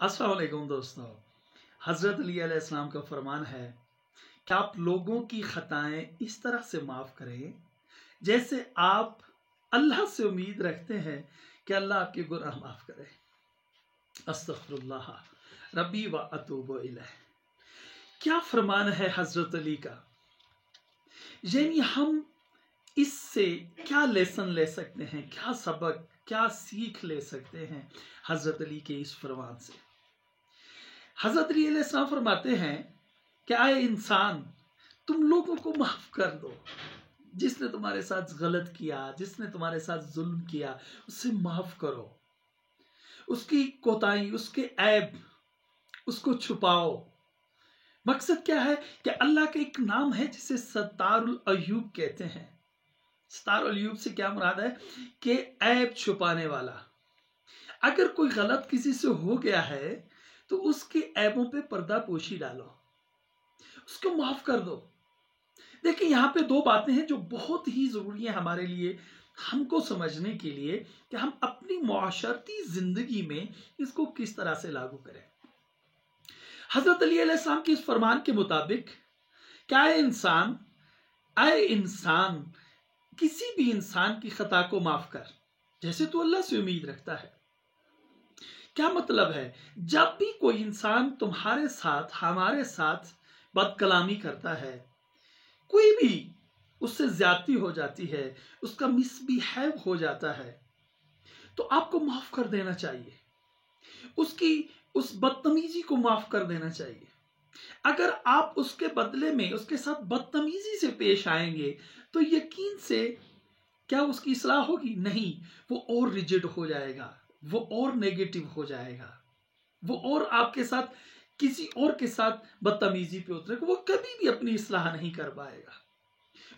अस्सलाम वालेकुम दोस्तों। हज़रत अली अलैहि सलाम का फरमान है कि आप लोगों की खताएं इस तरह से माफ़ करें जैसे आप अल्लाह से उम्मीद रखते हैं कि अल्लाह आपके गुनाह माफ़ करे। अस्तग़फिरुल्लाह रब्बी व अतूबु इलैह। क्या फरमान है हज़रत अली का। यानी हम इससे क्या लेसन ले सकते हैं, क्या सबक, क्या सीख ले सकते हैं हज़रत अली के इस फरमान से। हज़रत अली अलैहिस्सलाम फरमाते हैं कि आए इंसान, तुम लोगों को माफ़ कर दो। जिसने तुम्हारे साथ गलत किया, जिसने तुम्हारे साथ जुल्म किया, उसे माफ़ करो। उसकी कोताही, उसके ऐब, उसको छुपाओ। मकसद क्या है कि अल्लाह का एक नाम है जिसे सत्तारुल अय्यूब कहते हैं। सत्तारुल अय्यूब से क्या मुराद है कि ऐब छुपाने वाला। अगर कोई गलत किसी से हो गया है तो उसके ऐबों पे पर्दा पोशी डालो, उसको माफ कर दो। देखिए, यहाँ पे दो बातें हैं जो बहुत ही जरूरी है हमारे लिए, हमको समझने के लिए कि हम अपनी मुआशरती जिंदगी में इसको किस तरह से लागू करें। हजरत अली अलैहिस्सलाम के इस फरमान के मुताबिक क्या आए इंसान, किसी भी इंसान की खता को माफ कर जैसे तू अल्लाह से उम्मीद रखता है। क्या मतलब है? जब भी कोई इंसान तुम्हारे साथ, हमारे साथ बदकलामी करता है, कोई भी उससे ज्यादती हो जाती है, उसका मिसबिहेव हो जाता है, तो आपको माफ कर देना चाहिए। उसकी उस बदतमीजी को माफ कर देना चाहिए। अगर आप उसके बदले में उसके साथ बदतमीजी से पेश आएंगे तो यकीन से क्या उसकी इस्लाह होगी? नहीं, वो और रिजिड हो जाएगा, वो और नेगेटिव हो जाएगा, वो और आपके साथ किसी और के साथ बदतमीजी पे उतरेगा। वो कभी भी अपनी इस्लाह नहीं कर पाएगा,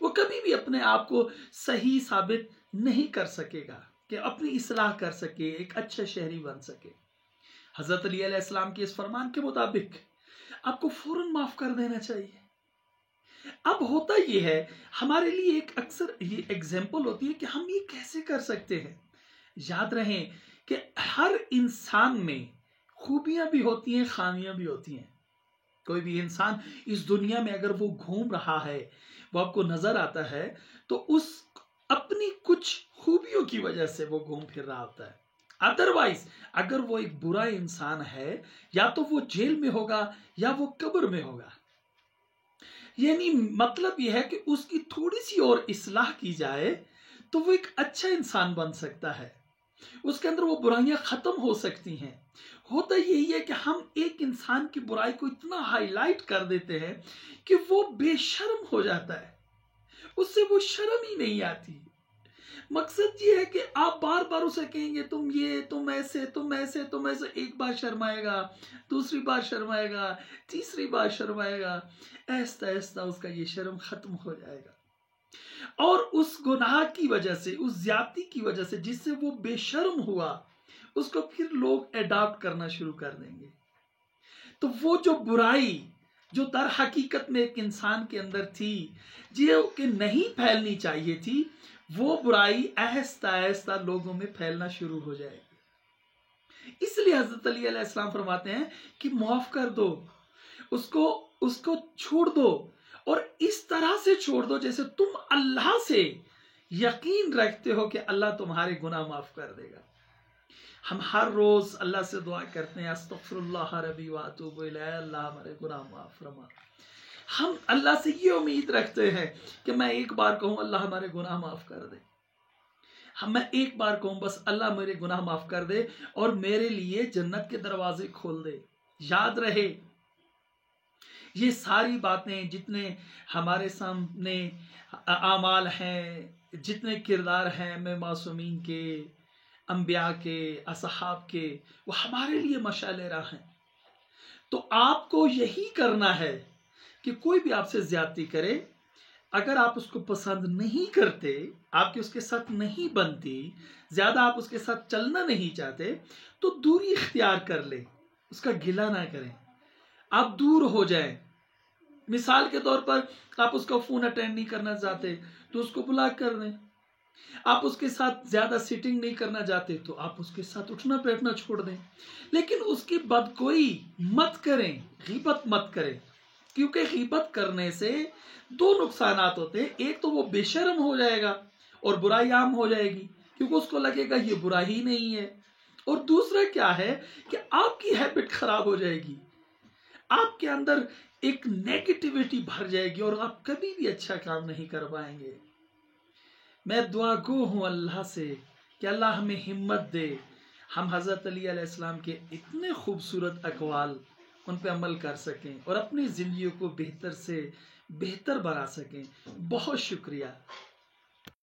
वो कभी भी अपने आप को सही साबित नहीं कर सकेगा कि अपनी इस्लाह कर सके, एक अच्छा शहरी बन सके। हजरत अली अलैहिस्सलाम के इस फरमान के मुताबिक आपको फौरन माफ कर देना चाहिए। अब होता ये है, हमारे लिए एक अक्सर ये एग्जाम्पल होती है कि हम ये कैसे कर सकते हैं। याद रहे कि हर इंसान में खूबियां भी होती हैं, खामियां भी होती हैं। कोई भी इंसान इस दुनिया में अगर वो घूम रहा है, वो आपको नजर आता है, तो उस अपनी कुछ खूबियों की वजह से वो घूम फिर रहा होता है। अदरवाइज अगर वो एक बुरा इंसान है, या तो वो जेल में होगा या वो कब्र में होगा। यानी मतलब यह है कि उसकी थोड़ी सी और इस्लाह की जाए तो वो एक अच्छा इंसान बन सकता है, उसके अंदर वो बुराइयां खत्म हो सकती हैं। होता यही है कि हम एक इंसान की बुराई को इतना हाईलाइट कर देते हैं कि वो बेशर्म हो जाता है, उससे वो शर्म ही नहीं आती। मकसद ये है कि आप बार बार उसे कहेंगे तुम ये, तुम ऐसे, तुम ऐसे, तुम ऐसे। एक बार शर्माएगा, दूसरी बार शर्माएगा, तीसरी बार शर्माएगा, ऐसा ऐसा उसका ये शर्म खत्म हो जाएगा। और उस गुनाह की वजह से, उस ज्यादती की वजह से जिससे वो बेशर्म हुआ, उसको फिर लोग अडॉप्ट करना शुरू कर देंगे। तो वो जो बुराई जो दर हकीकत में एक इंसान के अंदर थी, जो कि नहीं फैलनी चाहिए थी, वो बुराई आहिस्ता आहिस्ता लोगों में फैलना शुरू हो जाएगी। इसलिए हजरत अली अलैहिस्सलाम फरमाते हैं कि माफ कर दो, उसको छोड़ दो, और इस तरह से छोड़ दो जैसे तुम अल्लाह से यकीन रखते हो कि अल्लाह तुम्हारे गुनाह माफ कर देगा। हम हर रोज अल्लाह से दुआ करते हैं, अस्तग़फिरुल्लाह रब्बी व अतूबु इलैह, अल्लाह हमारे गुनाह माफ फरमा। हम अल्लाह से ये उम्मीद रखते हैं कि मैं एक बार कहूं अल्लाह हमारे गुनाह माफ कर दे, मैं एक बार कहूं बस अल्लाह मेरे गुनाह माफ कर दे और मेरे लिए जन्नत के दरवाजे खोल दे। याद रहे, ये सारी बातें जितने हमारे सामने आमाल हैं, जितने किरदार हैं में मासूमीन के, अंबिया के, असहाब के, वो हमारे लिए मशाले राह हैं। तो आपको यही करना है कि कोई भी आपसे ज्यादती करे, अगर आप उसको पसंद नहीं करते, आपकी उसके साथ नहीं बनती, ज्यादा आप उसके साथ चलना नहीं चाहते, तो दूरी इख्तियार कर ले, उसका गिला ना करें, आप दूर हो जाएं। मिसाल के तौर पर आप उसका फोन अटेंड नहीं करना चाहते तो उसको ब्लॉक कर दें। آپ اس کے ساتھ زیادہ سیٹنگ نہیں کرنا چاہتے تو آپ اس کے ساتھ اٹھنا بیٹھنا چھوڑ دیں، لیکن اس کی بدگوئی مت کریں، غیبت مت کریں، کیونکہ غیبت کرنے سے دو نقصانات ہوتے ہیں۔ ایک تو وہ بے شرم ہو جائے گا اور برائی عام ہو جائے گی، کیونکہ اس کو لگے گا یہ برا ہی نہیں ہے، اور دوسرا کیا ہے کہ آپ کی ہیبٹ خراب ہو جائے گی، آپ کے اندر ایک نیگیٹیوٹی بھر جائے گی اور آپ کبھی بھی اچھا کام نہیں کر پائیں گے۔ میں دعا گو ہوں اللہ سے کہ اللہ ہمیں ہمت دے، ہم حضرت علی علیہ السلام کے اتنے خوبصورت اقوال ان پہ عمل کر سکیں اور اپنی زندگیوں کو بہتر سے بہتر بنا سکیں۔ بہت شکریہ۔